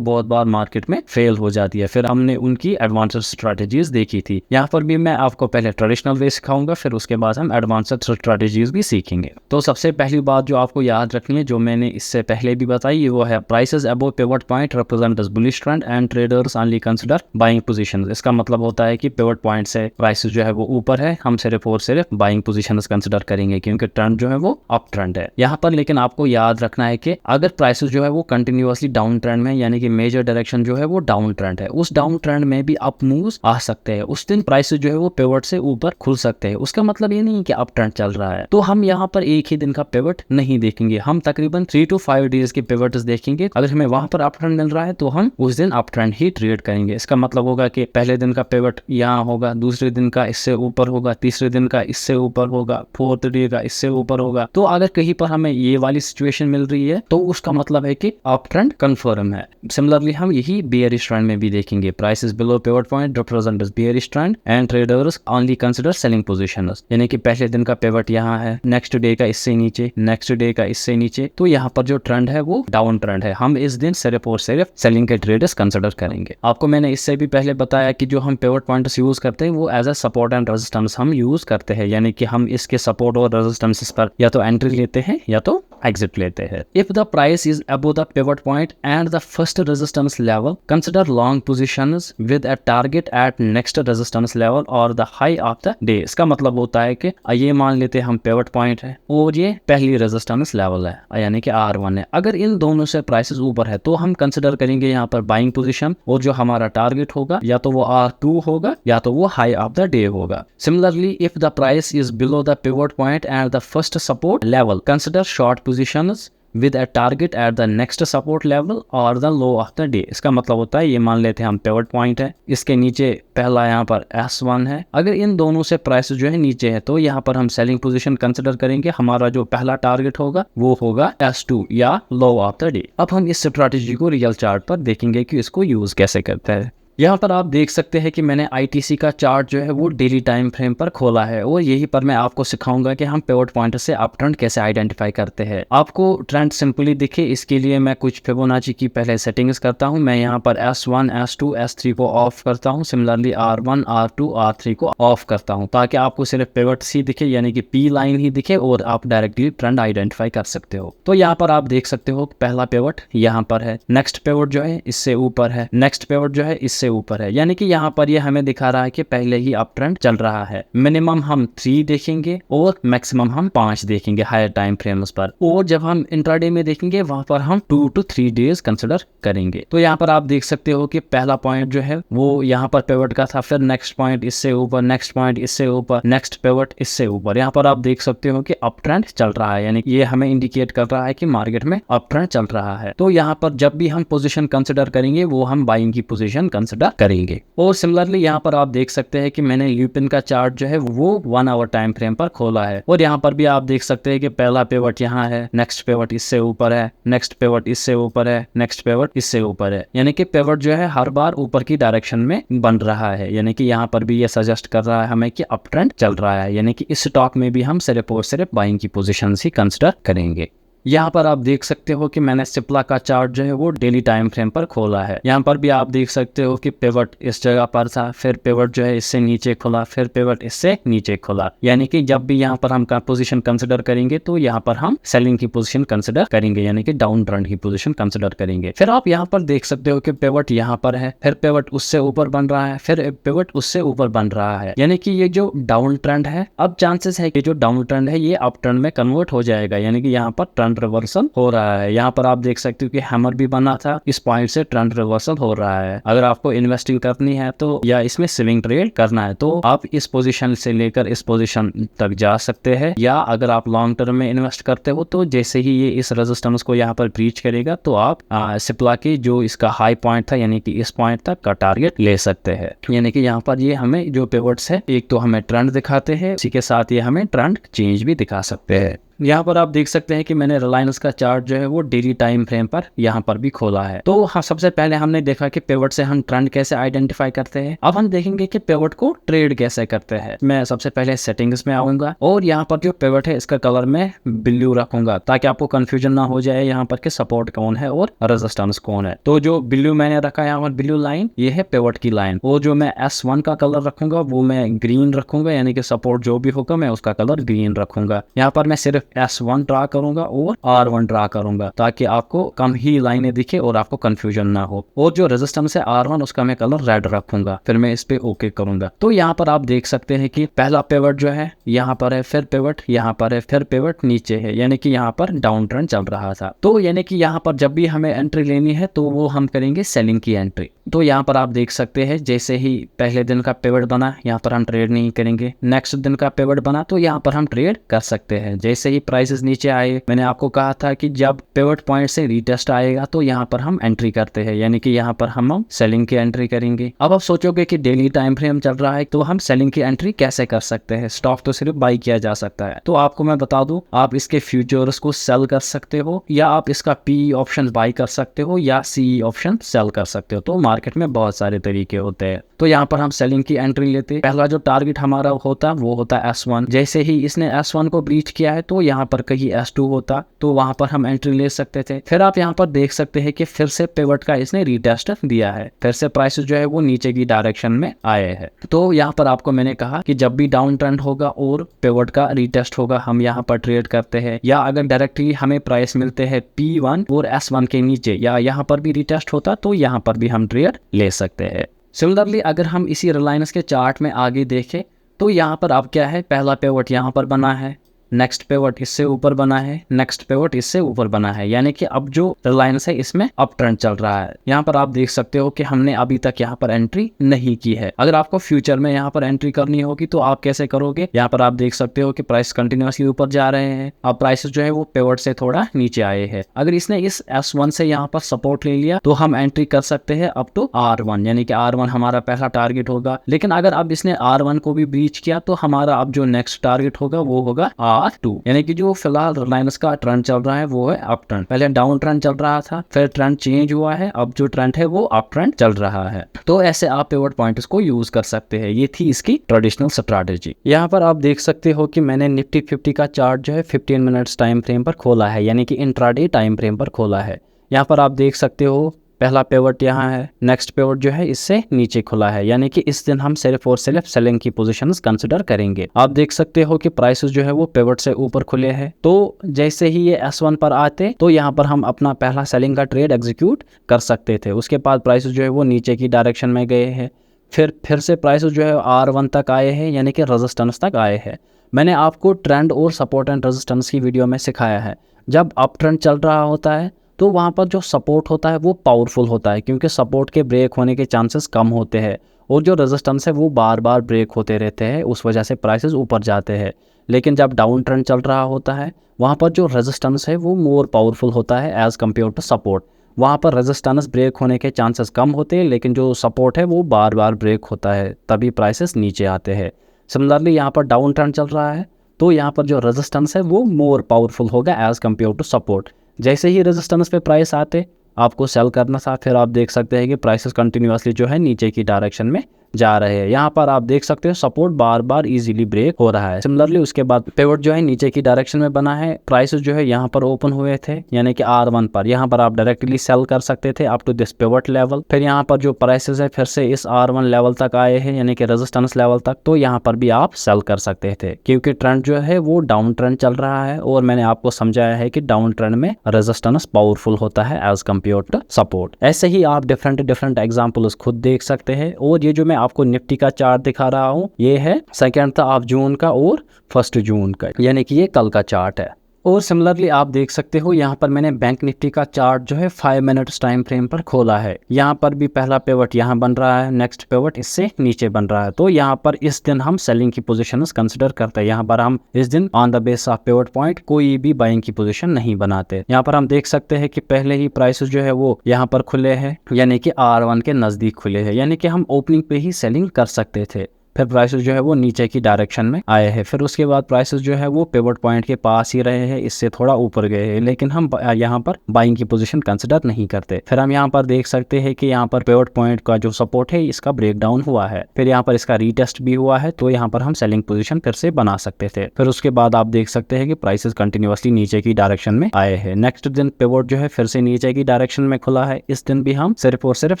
बहुत बार मार्केट में फेल हो जाती है। फिर हमने उनकी एडवांस्ड स्ट्रैटेजीज देखी थी। यहाँ पर भी मैं आपको पहले ट्रेडिशनल वे सिखाऊंगा, फिर उसके बाद हम एडवांस्ड स्ट्रैटेजीज भी सीखेंगे। तो सबसे पहली बात जो आपको याद रखनी है, जो मैंने इससे पहले भी बताई, वो है prices above pivot point represent as bullish trend and traders only consider buying positions. इसका मतलब होता है कि पिवट पॉइंट से प्राइसेस जो है वो ऊपर है, हम सिर्फ और सिर्फ बाइंग पोजीशंस कंसीडर करेंगे क्योंकि ट्रेंड जो है वो अप ट्रेंड है यहाँ पर। लेकिन आपको याद रखना है कि अगर प्राइसेस जो है वो कंटिन्यूअसली डाउन ट्रेंड में, यानी कि मेजर डायरेक्शन जो है वो डाउन ट्रेंड है, उस डाउन ट्रेंड में भी अप मूव्स आ सकते हैं। उस दिन प्राइसेस जो है वो पिवट से ऊपर खुल सकते हैं। उसका मतलब ये नहीं कि अप ट्रेंड चल रहा है। तो हम यहाँ पर एक ही दिन का पिवट नहीं देखेंगे, हम तकरीबन 3 to 5 डेज के पिवट्स देखेंगे। अगर हमें वहां पर अप ट्रेंड मिल रहा है तो हम उस दिन अप ट्रेंड ही ट्रेड करेंगे। इसका मतलब होगा कि पहले दिन का पिवट यहाँ होगा, दूसरे दिन का इससे ऊपर होगा, तीसरे दिन का इससे ऊपर होगा, फोर्थ डे का इससे ऊपर होगा। तो अगर कहीं पर हमें ये वाली सिचुएशन मिल रही है तो उसका मतलब है कि अप ट्रेंड कंफर्म है। सिमिलरली हम यही बेयरिश ट्रेंड में भी देखेंगे। Prices below pivot point represent as bearish trend and traders only consider selling positions, यानी कि पहले दिन का पिवट यहाँ है, नेक्स्ट डे का इससे नीचे, नेक्स्ट डे का इससे नीचे, तो यहाँ पर जो ट्रेंड है वो डाउन ट्रेंड है। हम इस दिन सिर्फ और सिर्फ सेलिंग के ट्रेडर्स कंसीडर करेंगे। आपको मैंने इससे भी पहले बताया कि जो हम पिवट पॉइंट्स यूज करते हैं वो as a support and resistance हम यूज करते हैं, यानी कि हम इसके सपोर्ट और रेजिस्टेंसेस पर या तो एंट्री लेते हैं या तो एग्जिट लेते हैं। If the price is above the pivot point and the first resistance level, consider long positions with a target at next resistance level और the high of the day. इसका मतलब होता है कि ये मान लेते हैं हम पिवट पॉइंट है और ये पहली रेजिस्टेंस लेवल है यानी कि R1 है। अगर इन दोनों से प्राइसेस ऊपर है तो हम कंसिडर करेंगे यहाँ पर बाइंग पोजीशन, और जो हमारा टारगेट होगा या तो वो R2 होगा या तो वो हाई ऑफ द डे होगा। Similarly if the price is below the pivot point and the first support level, consider short positions with a target at the next support level or the low of the day। इसका मतलब होता है ये मान लेते हैं हम pivot point है, इसके नीचे पहला यहाँ पर S1 है। अगर इन दोनों से प्राइस जो है नीचे है तो यहाँ पर हम सेलिंग पोजीशन कंसिडर करेंगे। हमारा जो पहला टारगेट होगा वो होगा S2 या लो ऑफ द डे। अब हम इस स्ट्रैटेजी को रियल चार्ट पर देखेंगे कि इसको यूज कैसे करते हैं। यहाँ पर आप देख सकते हैं कि मैंने ITC का चार्ट जो है वो डेली टाइम फ्रेम पर खोला है और यही पर मैं आपको सिखाऊंगा कि हम पिवट पॉइंट से अप ट्रेंड कैसे आइडेंटिफाई करते हैं। आपको ट्रेंड सिंपली दिखे इसके लिए मैं कुछ फिबोनाची की पहले सेटिंग्स करता हूँ। मैं यहाँ पर S1, S2, S3 को ऑफ करता हूँ। सिमिलरली R1, R2, R3 को ऑफ करता हूँ ताकि आपको सिर्फ पिवट सी दिखे यानी कि P लाइन ही दिखे और आप डायरेक्टली ट्रेंड आइडेंटिफाई कर सकते हो। तो यहाँ पर आप देख सकते हो पहला पिवट यहाँ पर है, नेक्स्ट पिवट जो है इससे ऊपर है, नेक्स्ट पिवट जो है इससे ऊपर है, यानी कि यहाँ पर ये हमें दिखा रहा है कि पहले ही अप ट्रेंड चल रहा है। मिनिमम हम 3 देखेंगे और मैक्सिमम हम 5 देखेंगे हायर टाइम फ्रेम्स पर, और जब हम इंट्राडे में देखेंगे वहां पर हम 2 to 3 डेज कंसिडर करेंगे। तो यहाँ पर आप देख सकते हो कि पहला पॉइंट जो है वो यहाँ पर पिवट का था, फिर नेक्स्ट पॉइंट इससे ऊपर, नेक्स्ट पॉइंट इससे ऊपर, नेक्स्ट पिवट इससे ऊपर। यहाँ पर आप देख सकते हो कि अप ट्रेंड चल रहा है, यानी कि ये हमें इंडिकेट कर रहा है कि मार्केट में अप ट्रेंड चल रहा है। तो यहाँ पर जब भी हम पोजीशन कंसिडर करेंगे वो हम बाइंग की पोजीशन कंसिडर करेंगे। और सिमिलरली यहाँ पर आप देख सकते हैं कि मैंने ल्यूपिन का चार्ट जो है वो 1 आवर टाइम फ्रेम पर खोला है, और यहाँ पर भी आप देख सकते हैं कि पहला पिवट यहाँ है, नेक्स्ट पिवट इससे ऊपर है, नेक्स्ट पिवट इससे ऊपर है, नेक्स्ट पिवट इससे ऊपर है, यानी कि पिवट जो है हर बार ऊपर की डायरेक्शन में बन रहा है। यानी कि यहाँ पर भी ये सजेस्ट कर रहा है हमें कि अप ट्रेंड चल रहा है, यानी कि इस स्टॉक में भी हम सिर्फ और सिर्फ बाइंग की पोजीशन ही कंसिडर करेंगे। यहाँ पर आप देख सकते हो कि मैंने सिप्ला का चार्ट जो है वो डेली टाइम फ्रेम पर खोला है। यहाँ पर भी आप देख सकते हो कि पिवट इस जगह पर था, फिर पिवट जो है इससे नीचे खुला, फिर पिवट इससे नीचे खुला, यानी कि जब भी यहाँ पर हम पोजीशन कंसिडर करेंगे तो यहाँ पर हम सेलिंग की पोजीशन कंसिडर करेंगे, यानी कि डाउन ट्रेंड की पोजीशन कंसिडर करेंगे। फिर आप यहाँ पर देख सकते हो कि पिवट यहाँ पर है, फिर पिवट उससे ऊपर बन रहा है, फिर पिवट उससे ऊपर बन रहा है, यानी कि ये जो डाउन ट्रेंड है, अब चांसेस है कि जो डाउन ट्रेंड है ये अप ट्रेंड में कन्वर्ट हो जाएगा, यानी कि यहाँ पर ट्रेंड रिवर्सल हो रहा है। यहाँ पर आप देख सकते हो कि हैमर भी बना था, इस पॉइंट से ट्रेंड रिवर्सल हो रहा है। अगर आपको इन्वेस्टिंग करनी है तो या इसमें स्विंग ट्रेड करना है तो आप इस पोजीशन से लेकर इस पोजीशन तक जा सकते हैं, या अगर आप लॉन्ग टर्म में इन्वेस्ट करते हो तो जैसे ही ये इस रेजिस्टेंस को यहाँ पर ब्रीच करेगा तो आप सिप्ला की जो इसका हाई पॉइंट था यानी कि इस पॉइंट तक का टारगेट ले सकते हैं। यानी कि यहाँ पर ये हमें जो पिवट्स है एक तो हमें ट्रेंड दिखाते हैं, उसी के साथ ये हमें ट्रेंड चेंज भी दिखा सकते हैं। यहाँ पर आप देख सकते हैं कि मैंने रिलायंस का चार्ट जो है वो डेली टाइम फ्रेम पर यहाँ पर भी खोला है। तो हाँ, सबसे पहले हमने देखा कि पिवट से हम ट्रेंड कैसे आइडेंटिफाई करते हैं। अब हम देखेंगे कि पिवट को ट्रेड कैसे करते हैं। मैं सबसे पहले सेटिंग्स में आऊंगा और यहाँ पर जो पिवट है इसका कलर मैं ब्लू रखूंगा ताकि आपको कंफ्यूजन ना हो जाए यहाँ पर कि सपोर्ट कौन है और रेजिस्टेंस कौन है। तो जो ब्लू मैंने रखा है यहाँ पर ब्लू लाइन, ये है पिवट की लाइन, और जो मैं S1 का कलर रखूंगा वो मैं ग्रीन रखूंगा, यानी कि सपोर्ट जो भी होगा मैं उसका कलर ग्रीन रखूंगा। यहाँ पर मैं सिर्फ S1 ड्रा करूंगा और R1 ड्रा करूंगा ताकि आपको कम ही लाइनें दिखे और आपको कंफ्यूजन ना हो। और जो रेजिस्टेंस है R1 उसका मैं कलर रेड रखूंगा, फिर मैं इस पे ओके करूंगा। तो यहाँ पर आप देख सकते हैं कि पहला पिवट जो है यहाँ पर है, फिर पिवट यहाँ पर है, फिर पिवट नीचे है, यानी कि यहाँ पर डाउन ट्रेंड चल रहा था। तो यानी कि यहाँ पर जब भी हमें एंट्री लेनी है तो वो हम करेंगे सेलिंग की एंट्री। तो यहाँ पर आप देख सकते हैं जैसे ही पहले दिन का पिवट बना यहाँ पर हम ट्रेड नहीं करेंगे, नेक्स्ट दिन का पिवट बना तो यहाँ पर हम ट्रेड कर सकते हैं। जैसे ही प्राइसेस नीचे आए, मैंने आपको कहा था कि जब पिवट पॉइंट से रीटेस्ट आएगा तो यहाँ पर हम एंट्री करते हैं, यानी कि यहाँ पर हम सेलिंग की एंट्री करेंगे। अब आप सोचोगे कि डेली टाइम फ्रेम चल रहा है तो हम सेलिंग की एंट्री कैसे कर सकते हैं, स्टॉक तो सिर्फ बाई किया जा सकता है। तो आपको मैं बता दूं, आप इसके फ्यूचर्स को सेल कर सकते हो, या आप इसका पी ऑप्शन बाई कर सकते हो, या सी ऑप्शन सेल कर सकते हो। तो मार्केट में बहुत सारे तरीके होते हैं। तो यहाँ पर हम सेलिंग की एंट्री लेते हैं। पहला जो टारगेट हमारा होता वो होता S1। जैसे ही इसने S1 को ब्रीच किया है तो यहाँ पर कहीं S2 होता, तो वहां पर हम एंट्री ले सकते थे। फिर आप यहाँ पर देख सकते हैं कि फिर से पिवट का इसने रीटेस्ट दिया है, फिर से प्राइसेस जो है वो नीचे की डायरेक्शन में आए हैं। तो यहाँ पर आपको मैंने कहा कि जब भी डाउन ट्रेंड होगा और पिवट का रीटेस्ट होगा हम यहाँ पर ट्रेड करते हैं, या अगर डायरेक्टली हमें प्राइस मिलते हैं P1 और S1 के नीचे या यहाँ पर भी रीटेस्ट होता तो यहाँ पर भी हम ट्रेड ले सकते हैं। सिमिलरली अगर हम इसी रिलायंस के चार्ट में आगे देखें तो यहाँ पर अब क्या है, पहला पिवट यहाँ पर बना है, नेक्स्ट पिवट इससे ऊपर बना है, नेक्स्ट पिवट इससे ऊपर बना है, यानी कि अब जो रिलायंस है इसमें अप ट्रेंड चल रहा है। यहाँ पर आप देख सकते हो कि हमने अभी तक यहाँ पर एंट्री नहीं की है। अगर आपको फ्यूचर में यहाँ पर एंट्री करनी होगी तो आप कैसे करोगे, यहाँ पर आप देख सकते हो कि प्राइस कंटिन्यूसली ऊपर जा रहे हैं, अब प्राइसेस जो है वो पिवट से थोड़ा नीचे आए हैं। अगर इसने इस S1 से यहाँ पर सपोर्ट ले लिया तो हम एंट्री कर सकते हैं अप टू R1, यानी कि R1 हमारा पहला टारगेट होगा। लेकिन अगर अब इसने R1 को भी ब्रीच किया तो हमारा अब जो नेक्स्ट टारगेट होगा वो होगा R2, यानी कि जो फिलहाल रिलायंस का ट्रेंड चल रहा है वो है अप ट्रेंड। पहले डाउन ट्रेंड चल रहा था, फिर ट्रेंड चेंज हुआ है, अब जो ट्रेंड है वो अप ट्रेंड चल रहा है। तो ऐसे आप पिवट पॉइंट्स को यूज कर सकते हैं। ये थी इसकी ट्रेडिशनल स्ट्रैटेजी। यहाँ पर आप देख सकते हो कि मैंने निफ्टी 50 का चार्ट जो है 15 मिनट्स टाइम फ्रेम पर खोला है, यानी कि इंट्राडे टाइम फ्रेम पर खोला है। यहाँ पर आप देख सकते हो पहला पिवट यहाँ है, नेक्स्ट पिवट जो है इससे नीचे खुला है, यानी कि इस दिन हम सिर्फ और सिर्फ सेलिंग की पोजीशंस कंसिडर करेंगे। आप देख सकते हो कि प्राइसेस जो है वो पिवट से ऊपर खुले हैं, तो जैसे ही ये S1 पर आते तो यहाँ पर हम अपना पहला सेलिंग का ट्रेड एग्जीक्यूट कर सकते थे। उसके बाद प्राइसेस जो है वो नीचे की डायरेक्शन में गए हैं, फिर से प्राइसेस जो है R1 तक आए हैं, यानी कि रेजिस्टेंस तक आए हैं। मैंने आपको ट्रेंड और सपोर्ट एंड रेजिस्टेंस की वीडियो में सिखाया है, जब अप ट्रेंड चल रहा होता है तो वहाँ पर जो सपोर्ट होता है वो पावरफुल होता है, क्योंकि सपोर्ट के ब्रेक होने के चांसेस कम होते हैं, और जो रेजिस्टेंस है वो बार बार ब्रेक होते रहते हैं, उस वजह से प्राइसेस ऊपर जाते हैं। लेकिन जब डाउन ट्रेंड चल रहा होता है वहाँ पर जो रेजिस्टेंस है वो मोर पावरफुल होता है एज़ कम्पेयर टू सपोर्ट। वहाँ पर रेजिस्टेंस ब्रेक होने के चांसेस कम होते हैं, लेकिन जो सपोर्ट है वो बार बार ब्रेक होता है, तभी प्राइसेस नीचे आते हैं। सिमिलरली यहाँ पर डाउन ट्रेंड चल रहा है तो यहाँ पर जो रेजिस्टेंस है वो मोर पावरफुल होगा एज़ कम्पेयर टू सपोर्ट। जैसे ही रेजिस्टेंस पे प्राइस आते आपको सेल करना था, फिर आप देख सकते हैं कि प्राइसेस कंटिन्यूसली जो है नीचे की डायरेक्शन में जा रहे हैं। यहाँ पर आप देख सकते हो सपोर्ट बार बार इजीली ब्रेक हो रहा है। सिमिलरली उसके बाद पिवट जो है नीचे की डायरेक्शन में बना है, प्राइसेस जो है यहाँ पर ओपन हुए थे, यानी कि R1 पर। यहाँ पर आप डायरेक्टली सेल कर सकते थे up to this pivot level. फिर यहाँ पर जो प्राइसेस है फिर से इस R1 लेवल तक आए हैं, यानी कि रेजिस्टेंस लेवल तक, तो यहाँ पर भी आप सेल कर सकते थे, क्योंकि ट्रेंड जो है वो डाउन ट्रेंड चल रहा है, और मैंने आपको समझाया है कि डाउन ट्रेंड में रेजिस्टेंस पावरफुल होता है एज कम्पेयर टू सपोर्ट। ऐसे ही आप डिफरेंट एग्जाम्पल्स खुद देख सकते हैं। और ये जो मैं आपको निफ्टी का चार्ट दिखा रहा हूँ ये है 2 ऑफ जून का और 1 जून का, यानी कि ये कल का चार्ट है। और सिमिलरली आप देख सकते हो यहाँ पर मैंने बैंक निफ्टी का चार्ट जो है 5 मिनट्स टाइम फ्रेम पर खोला है। यहाँ पर भी पहला पिवट यहाँ बन रहा है, नेक्स्ट पिवट इससे नीचे बन रहा है, तो यहाँ पर इस दिन हम सेलिंग की पोजीशंस कंसिडर करते हैं। यहाँ पर हम इस दिन on the base of pivot point कोई भी बाइंग की पोजीशन नहीं बनाते। यहाँ पर हम देख सकते हैं कि पहले ही प्राइसेस जो है वो यहाँ पर खुले हैं, यानी कि R1 के नजदीक खुले हैं, यानी कि हम ओपनिंग पे ही सेलिंग कर सकते थे। फिर प्राइसेस जो है वो नीचे की डायरेक्शन में आए हैं, फिर उसके बाद प्राइसेस जो है वो पिवट पॉइंट के पास ही रहे हैं, इससे थोड़ा ऊपर गए हैं, लेकिन हम यहाँ पर बाइंग की पोजीशन कंसिडर नहीं करते। फिर हम यहाँ पर देख सकते हैं कि यहाँ पर पिवट पॉइंट का जो सपोर्ट है इसका ब्रेक डाउन हुआ है, फिर यहाँ पर इसका रीटेस्ट भी हुआ है, तो यहाँ पर हम सेलिंग पोजीशन फिर से बना सकते थे। फिर उसके बाद आप देख सकते हैं कि प्राइसेस कंटिन्यूसली नीचे की डायरेक्शन में आए हैं। नेक्स्ट दिन पिवट जो है फिर से नीचे की डायरेक्शन में खुला है, इस दिन भी हम सिर्फ और सिर्फ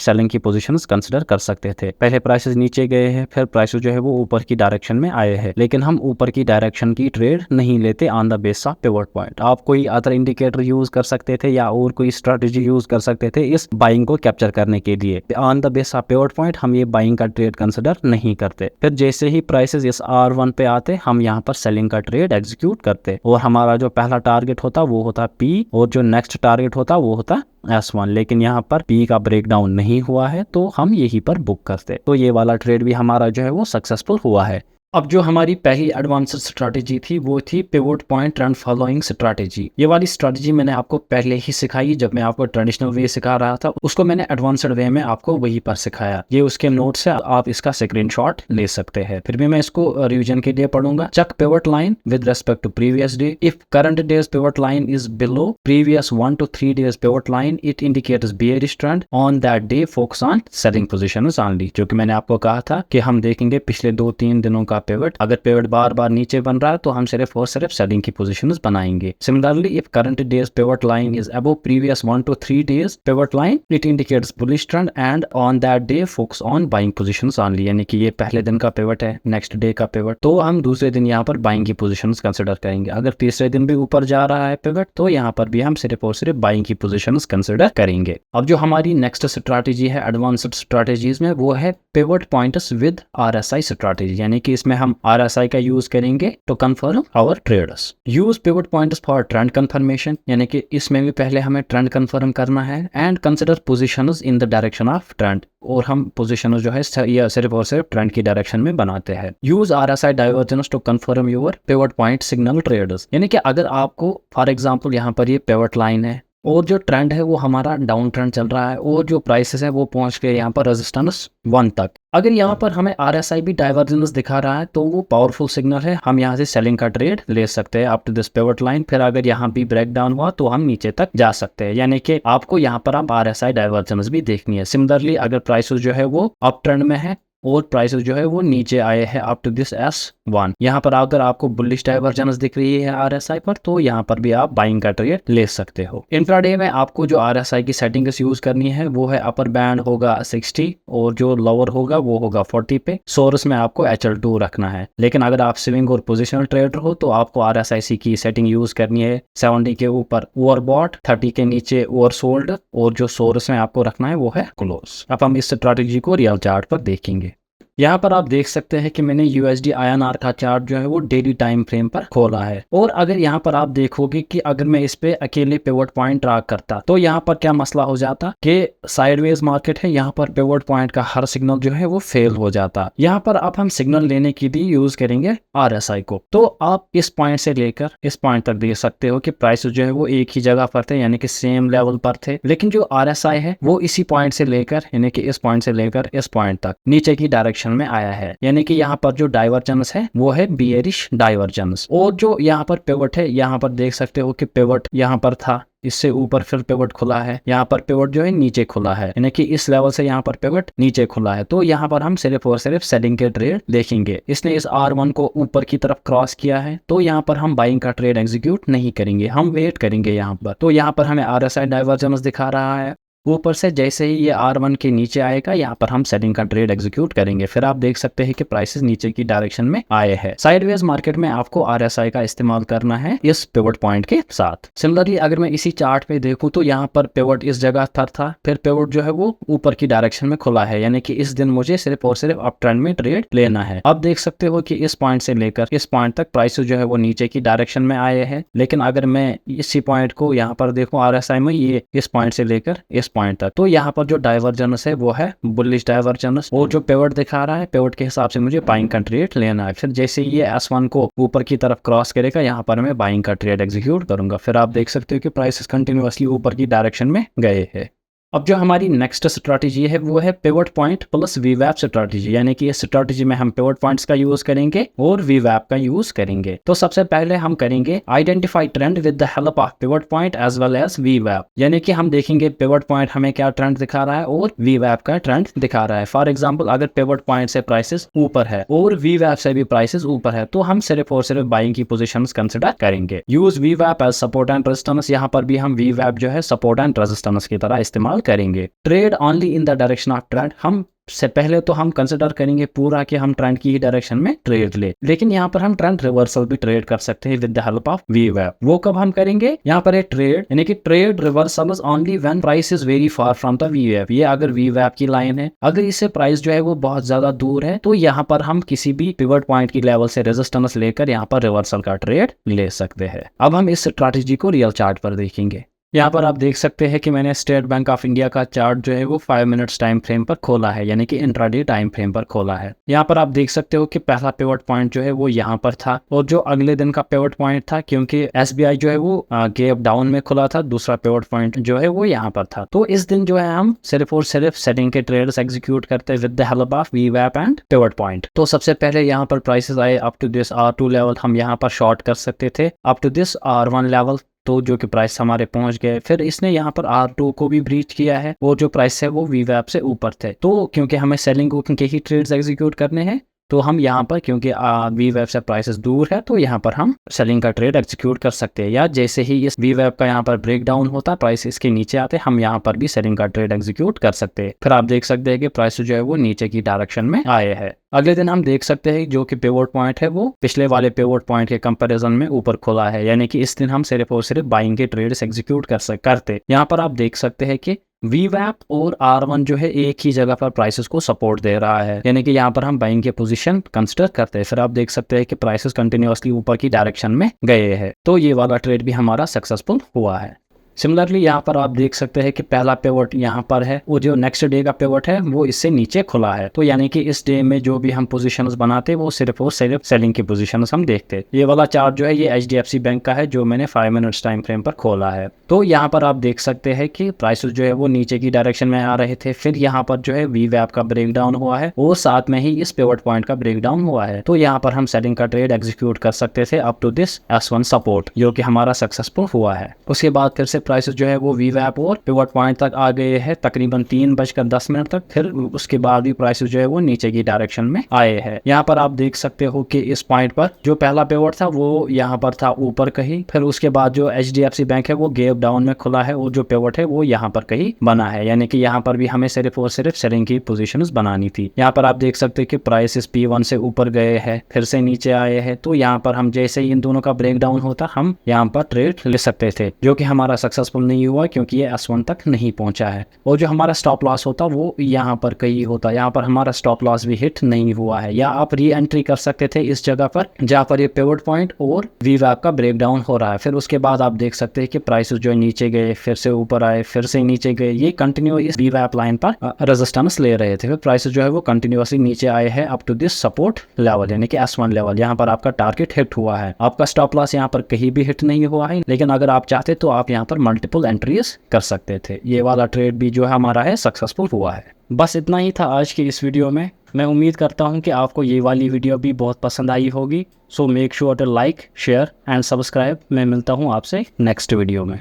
सेलिंग की पोजीशन कंसिडर कर सकते थे। पहले प्राइसेस नीचे गए हैं, फिर प्राइसेस जो है वो ऊपर की डायरेक्शन में आए हैं, लेकिन हम ऊपर की डायरेक्शन की ट्रेड नहीं लेते on the base of pivot point. आप कोई अदर इंडिकेटर यूज कर सकते थे या और कोई स्ट्रेटजी यूज कर सकते थे इस बाइंग को कैप्चर करने के लिए। On the base of pivot point हम ये बाइंग का ट्रेड कंसिडर नहीं करते। फिर जैसे ही प्राइसेस इस R1 पे आते हम यहाँ पर सेलिंग का ट्रेड एग्जीक्यूट करते, और हमारा जो पहला टारगेट होता वो होता P, और जो नेक्स्ट टारगेट होता वो होता S1। लेकिन यहाँ पर P का ब्रेकडाउन नहीं हुआ है तो हम यहीं पर बुक करते, तो ये वाला ट्रेड भी हमारा जो है वो सक्सेसफुल हुआ है। अब जो हमारी पहली एडवांस्ड स्ट्रैटेजी थी वो थी pivot point trend following strategy. ये वाली स्ट्रैटेजी मैंने आपको पहले ही सिखाई, जब मैं आपको ट्रेडिशनल वे सिखा रहा था उसको मैंने एडवांस्ड वे में आपको वहीं पर सिखाया। ये उसके नोट्स है, आप इसका स्क्रीनशॉट ले सकते हैं। फिर भी मैं इसको रिवीजन के लिए पढ़ूंगा। Check pivot line with respect to previous day. If current day's pivot line is below previous 1 to 3 days pivot line, it indicates bearish trend. On that day focus on selling positions only. जो कि मैंने आपको कहा था कि हम देखेंगे पिछले 2-3 दिनों का पिवट। अगर पिवट बार बार नीचे बन रहा है तो हम सिर्फ और सिर्फ सेलिंग की पोजीशंस बनाएंगे। Similarly if current day's pivot line is above previous 1 to 3 days pivot line, it indicates bullish trend and on that day focus on buying positions only. यानी कि ये पहले दिन का पिवट है, नेक्स्ट डे का पिवट, तो हम दूसरे दिन यहाँ पर बाइंग की पोजीशंस कंसिडर करेंगे। अगर तीसरे दिन भी ऊपर जा रहा है पिवट तो यहाँ पर भी हम सिर्फ और सिर्फ बाइंग की पोजीशंस कंसिडर करेंगे। अब जो हमारी नेक्स्ट स्ट्रैटेजी है एडवांस्ड स्ट्रैटेजीज में वो है pivot points with RSI strategy. यानी कि इसमें हम आरएसआई का यूज करेंगे to confirm our traders. Use pivot points for trend confirmation. यानी कि इसमें भी पहले हमें ट्रेंड कंफर्म करना है and consider positions in the direction of trend. और हम पोजीशन जो है ये सिर्फ और सिर्फ ट्रेंड की डायरेक्शन में बनाते हैं। Use RSI divergence to confirm your pivot point signal traders. यानी कि अगर आपको फॉर एग्जांपल यहाँ पर ये पिवट लाइन है और जो ट्रेंड है वो हमारा डाउन ट्रेंड चल रहा है और जो प्राइसेस है वो पहुंच गए यहाँ पर रेजिस्टेंस 1 तक। अगर यहाँ पर हमें आरएसआई भी डाइवर्जेंस दिखा रहा है तो वो पावरफुल सिग्नल है, हम यहाँ से सेलिंग का ट्रेड ले सकते हैं up to this pivot line. फिर अगर यहाँ भी ब्रेक डाउन हुआ तो हम नीचे तक जा सकते हैं। यानी कि आपको यहाँ पर आप आरएसआई डाइवर्जेंस भी देखनी है। सिमिलरली अगर प्राइसेस जो है वो अप ट्रेंड में है और प्राइसेस जो है वो नीचे आए हैं अप टू दिस S1, यहाँ पर अगर आपको बुलिश डाइवर्जेंस दिख रही है आरएसआई पर तो यहाँ पर भी आप बाइंग का ट्रेड ले सकते हो। इंट्राडे में आपको जो आरएसआई की सेटिंग्स यूज करनी है वो है अपर बैंड होगा 60 और जो लोअर होगा वो होगा 40 पे। सोर्स में आपको HL2 रखना है। लेकिन अगर आप स्विंग और पोजिशनल ट्रेडर हो तो आपको आरएसआई की सेटिंग यूज करनी है 70 के ऊपर ओवरबॉट, 30 के नीचे ओवरसोल्ड और जो सोर्स में आपको रखना है वो है क्लोज। अब हम इस स्ट्रैटेजी को रियल चार्ट पर देखेंगे। यहाँ पर आप देख सकते हैं कि मैंने USD INR का चार्ट जो है वो डेली टाइम फ्रेम पर खोला है। और अगर यहाँ पर आप देखोगे कि अगर मैं इस पे अकेले पिवट पॉइंट ट्रैक करता तो यहाँ पर क्या मसला हो जाता कि साइडवेज मार्केट है, यहाँ पर पिवट पॉइंट का हर सिग्नल जो है वो फेल हो जाता। यहाँ पर अब हम सिग्नल लेने के लिए यूज करेंगे RSI को। तो आप इस पॉइंट से लेकर इस पॉइंट तक देख सकते हो कि प्राइस जो है वो एक ही जगह पर थे, यानी कि सेम लेवल पर थे। लेकिन जो RSI है वो इसी पॉइंट से लेकर यानी कि इस पॉइंट से लेकर इस पॉइंट तक नीचे की डायरेक्शन में आया है। यानी कि यहाँ पर जो डाइवर्जेंस है वो है बियरिश डाइवर्जेंस। और जो यहाँ पर पिवट है, यहाँ पर देख सकते हो कि पिवट यहाँ पर था, इससे ऊपर फिर पिवट खुला है, यहाँ पर पिवट जो है नीचे खुला है, यानी कि इस लेवल से यहाँ पर पिवट नीचे खुला है। तो यहाँ पर हम सिर्फ और सिर्फ सेलिंग के ट्रेड देखेंगे। इसने इस R1 को ऊपर की तरफ क्रॉस किया है तो यहाँ पर हम बाइंग का ट्रेड एग्जीक्यूट नहीं करेंगे, हम वेट करेंगे यहाँ पर। तो यहाँ पर हमें RSI डाइवर्जेंस दिखा रहा है ऊपर से। जैसे ही ये R1 के नीचे आएगा यहाँ पर हम सेलिंग का ट्रेड एग्जीक्यूट करेंगे। फिर आप देख सकते हैं कि प्राइसेस नीचे की डायरेक्शन में आए हैं। साइडवेज मार्केट में आपको RSI का इस्तेमाल करना है इस पिवट पॉइंट के साथ। सिमिलरली अगर मैं इसी चार्ट पे देखूं तो यहाँ पर पिवट इस जगह पर था, फिर पिवट जो है वो ऊपर की डायरेक्शन में खुला है, यानी कि इस दिन मुझे सिर्फ और सिर्फ अप ट्रेंड में ट्रेड लेना है। अब देख सकते हो कि इस पॉइंट से लेकर इस पॉइंट तक प्राइसेस जो है वो नीचे की डायरेक्शन में आए हैं। लेकिन अगर मैं इसी पॉइंट को यहाँ पर देखूं RSI में, ये इस पॉइंट से लेकर इस पॉइंट तक, तो यहाँ पर जो डाइवर्जेंस है वो है बुलिश डाइवर्जेंस। और जो पिवट दिखा रहा है पिवट के हिसाब से मुझे बाइंग का ट्रेड लेना है। फिर जैसे ये S1 को ऊपर की तरफ क्रॉस करेगा यहाँ पर मैं बाइंग का ट्रेड एग्जीक्यूट करूंगा। फिर आप देख सकते हो कि प्राइसेस कंटिन्यूअसली ऊपर की डायरेक्शन में गए हैं। अब जो हमारी नेक्स्ट स्ट्रैटेजी है वो है pivot point plus VWAP strategy. यानी कि इस स्ट्रैटेजी में हम पिवट पॉइंट्स का यूज करेंगे और VWAP का यूज करेंगे। तो सबसे पहले हम करेंगे identify trend with the help of pivot point as well as VWAP। यानी कि हम देखेंगे पिवट पॉइंट हमें क्या ट्रेंड दिखा रहा है और VWAP का ट्रेंड दिखा रहा है। फॉर एग्जाम्पल अगर पिवट पॉइंट से प्राइसेस ऊपर है और VWAP से भी प्राइसेस ऊपर है तो हम सिर्फ और सिर्फ बाइंग की पोजीशंस कंसिडर करेंगे। Use VWAP as support and resistance. यहाँ पर भी हम VWAP जो है सपोर्ट एंड रेजिस्टेंस की तरह इस्तेमाल करेंगे। Trade only in the direction of trend. हम से पहले तो हम कंसिडर करेंगे पूरा कि हम ट्रेंड की ही डायरेक्शन में ट्रेड ले, लेकिन यहाँ पर हम ट्रेंड रिवर्सल भी ट्रेड कर सकते हैं with the help of VWAP। वो कब हम करेंगे, यहाँ पर एक ट्रेड यानी कि trade reversal only when price is very far from the VWAP। ये अगर VWAP की लाइन है, अगर इससे प्राइस जो है वो बहुत ज्यादा दूर है तो यहाँ पर हम किसी भी पिवट पॉइंट की लेवल से रेजिस्टेंस लेकर यहाँ पर रिवर्सल का ट्रेड ले सकते हैं। अब हम इस स्ट्रैटेजी को रियल चार्ट पर देखेंगे। यहाँ पर आप देख सकते हैं कि मैंने स्टेट बैंक ऑफ इंडिया का चार्ट जो है वो 5 मिनट्स टाइम फ्रेम पर खोला है, यानी कि इंट्राडे टाइम फ्रेम पर खोला है। यहाँ पर आप देख सकते हो कि पहला पिवट पॉइंट जो है वो यहाँ पर था, और जो अगले दिन का पिवट पॉइंट था, क्योंकि SBI जो है वो गैप डाउन में खुला था, दूसरा पिवट पॉइंट जो है वो यहाँ पर था। तो इस दिन जो है हम सिर्फ और सिर्फ सेटिंग के ट्रेड्स एग्जीक्यूट करते with the help of VWAP and pivot point. तो सबसे पहले यहाँ पर प्राइसेस आए up to this R2 level, हम यहाँ पर शॉर्ट कर सकते थे up to this R1 level, तो जो कि प्राइस हमारे पहुंच गए। फिर इसने यहाँ पर R2 को भी ब्रीच किया है, वो जो प्राइस है वो VWAP से ऊपर थे। तो क्योंकि हमें सेलिंग के ही ट्रेड्स एग्जीक्यूट करने हैं, तो हम यहाँ पर क्योंकि VWAP से प्राइसेस दूर है, तो यहाँ पर हम सेलिंग का ट्रेड एग्जीक्यूट कर सकते हैं। या जैसे ही इस VWAP का यहाँ पर ब्रेक डाउन होता, प्राइस इसके नीचे आते, हम यहाँ पर भी सेलिंग का ट्रेड एग्जीक्यूट कर सकते हैं। फिर आप देख सकते हैं कि प्राइस जो है वो नीचे की डायरेक्शन में आए हैं। अगले दिन हम देख सकते हैं जो कि पिवट पॉइंट है वो पिछले वाले पिवट पॉइंट के कंपैरिजन में ऊपर खुला है, यानी कि इस दिन हम सिर्फ और सिर्फ बाइंग के ट्रेड्स एग्जीक्यूट करते। यहाँ पर आप देख सकते हैं कि VWAP और R1 जो है एक ही जगह पर प्राइसेस को सपोर्ट दे रहा है, यानी कि यहाँ पर हम बाइंग के पोजीशन कंसिडर करते हैं। फिर आप देख सकते हैं कि प्राइसेस कंटिन्यूअसली ऊपर की डायरेक्शन में गए हैं, तो ये वाला ट्रेड भी हमारा सक्सेसफुल हुआ है। सिमिलरली यहाँ पर आप देख सकते हैं कि पहला पिवट यहाँ पर है, वो जो नेक्स्ट डे का पिवट है वो इससे नीचे खुला है। तो यानी कि इस डे में जो भी हम पोजीशंस बनाते वो सिर्फ और सिर्फ सेलिंग की पोजीशंस हम देखते। ये वाला चार्ट जो है ये HDFC बैंक का है, जो मैंने 5 मिनट्स टाइम फ्रेम पर खोला है। तो यहाँ पर आप देख सकते हैं कि प्राइसेस जो है वो नीचे की डायरेक्शन में आ रहे थे। फिर यहाँ पर जो है VWAP का ब्रेक डाउन हुआ है, और साथ में ही इस पिवट पॉइंट का ब्रेक डाउन हुआ है। तो यहाँ पर हम सेलिंग का ट्रेड एग्जीक्यूट कर सकते थे up to this S1 support, जो कि हमारा सक्सेसफुल हुआ है। उसके बाद फिर से प्राइसेस जो है वो VWAP और पिवट पॉइंट तक आ गए हैं तकरीबन 3:10 तक। फिर उसके बाद भी प्राइसेस जो है वो नीचे की डायरेक्शन में आए हैं। यहाँ पर आप देख सकते हो कि इस पॉइंट पर जो पहला पिवट था वो यहाँ पर था ऊपर कहीं, फिर उसके बाद जो HDFC बैंक है वो गैप डाउन में खुला है, और जो पिवट है वो यहाँ पर कहीं बना है, यानी कि यहाँ पर भी हमें सिर्फ और सिर्फ सेलिंग की पोजीशंस बनानी थी। यहाँ पर आप देख सकते हैं कि प्राइसेस P1 से ऊपर गए हैं, फिर से नीचे आए हैं। तो यहाँ पर हम जैसे ही इन दोनों का ब्रेक डाउन होता, हम यहाँ पर ट्रेड ले सकते थे, जो कि हमारा सक्सेसफुल नहीं हुआ क्योंकि ये S1 तक नहीं पहुंचा है। और जो हमारा स्टॉप लॉस होता वो यहाँ पर कहीं होता, यहाँ पर हमारा स्टॉप लॉस भी हिट नहीं हुआ है। या आप री एंट्री कर सकते थे इस जगह पर जहाँ पर ये पिवट पॉइंट और VWAP का ब्रेक डाउन हो रहा है। फिर उसके बाद आप देख सकते हैं कि प्राइसेस जो नीचे गए, फिर से ऊपर आए, फिर से नीचे गए, ये कंटिन्यू इस VWAP लाइन पर रेजिस्टेंस ले रहे थे। फिर प्राइसेस जो है वो कंटिन्यूअसली नीचे आए हैं up to this support level, यानी कि S1 लेवल। यहाँ पर आपका टारगेट हिट हुआ है, आपका स्टॉप लॉस यहाँ पर कहीं भी हिट नहीं हुआ है, लेकिन अगर आप चाहते तो आप यहाँ पर मल्टीपल एंट्रीज कर सकते थे। ये वाला ट्रेड भी जो है हमारा है सक्सेसफुल हुआ है। बस इतना ही था आज की इस वीडियो में। मैं उम्मीद करता हूँ कि आपको ये वाली वीडियो भी बहुत पसंद आई होगी। So make sure to like, share and subscribe. मैं मिलता हूँ आपसे नेक्स्ट वीडियो में।